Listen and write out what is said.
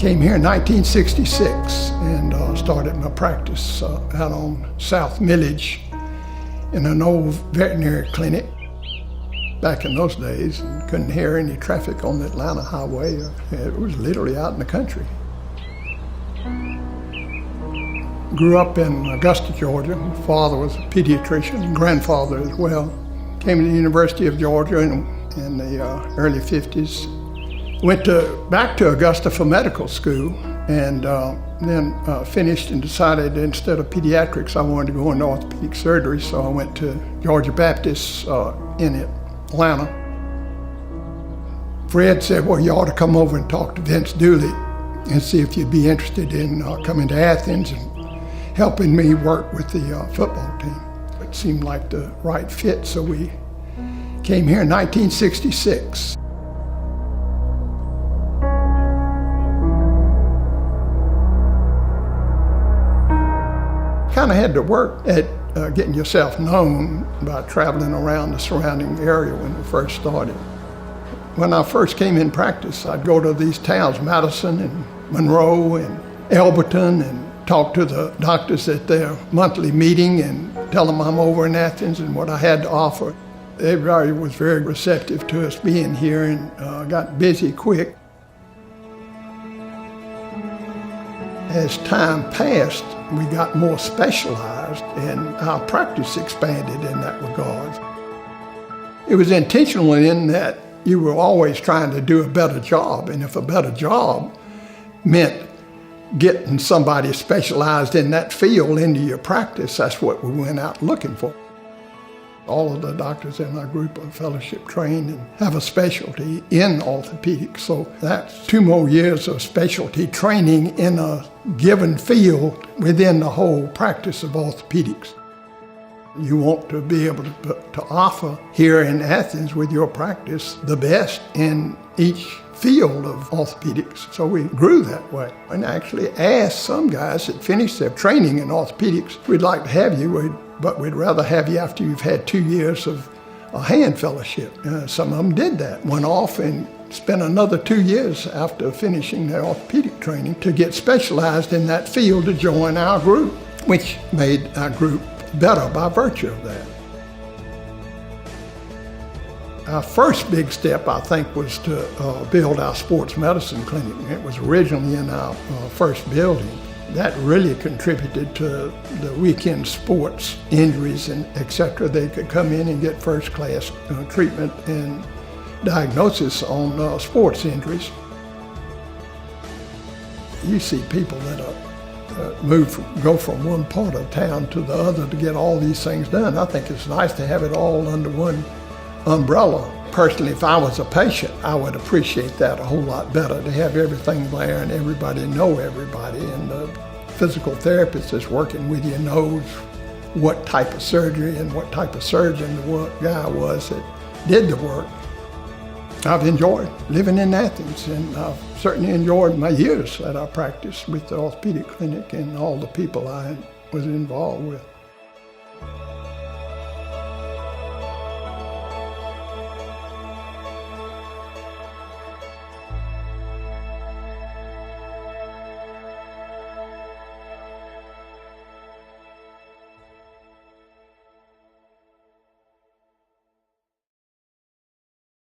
Came here in 1966 and started my practice out on South Millage in an old veterinary clinic. Back in those days, couldn't hear any traffic on the Atlanta highway. It was literally out in the country. Grew up in Augusta, Georgia. My father was a pediatrician, and grandfather as well. Came to the University of Georgia in the early 50s. Went back to Augusta for medical school, and then finished and decided instead of pediatrics, I wanted to go into orthopedic surgery, so I went to Georgia Baptist in Atlanta. Fred said, well, you ought to come over and talk to Vince Dooley and see if you'd be interested in coming to Athens and helping me work with the football team. It seemed like the right fit, so we came here in 1966. Kind of had to work at getting yourself known by traveling around the surrounding area when we first started. When I first came in practice, I'd go to these towns, Madison and Monroe and Elberton, and talk to the doctors at their monthly meeting and tell them I'm over in Athens and what I had to offer. Everybody was very receptive to us being here and got busy quick. As time passed, we got more specialized and our practice expanded in that regard. It was intentional in that you were always trying to do a better job, and if a better job meant getting somebody specialized in that field into your practice, that's what we went out looking for. All of the doctors in our group are fellowship trained and have a specialty in orthopedics, so that's 2 more years of specialty training in a given field within the whole practice of orthopedics. You want to be able to offer here in Athens with your practice the best in each field of orthopedics, so we grew that way. And actually asked some guys that finished their training in orthopedics, we'd like to have you, but we'd rather have you after you've had 2 years of a hand fellowship. Some of them did that, went off and spent another 2 years after finishing their orthopedic training to get specialized in that field to join our group, which made our group better by virtue of that. Our first big step, I think, was to build our sports medicine clinic. It was originally in our first building. That really contributed to the weekend sports injuries and et cetera. They could come in and get first-class treatment and diagnosis on sports injuries. You see people that go from one part of town to the other to get all these things done. I think it's nice to have it all under one umbrella. Personally, if I was a patient, I would appreciate that a whole lot better, to have everything there and everybody know everybody, and the physical therapist that's working with you knows what type of surgery and what type of surgeon the guy was that did the work. I've enjoyed living in Athens, and I've certainly enjoyed my years at our practice with the orthopedic clinic and all the people I was involved with.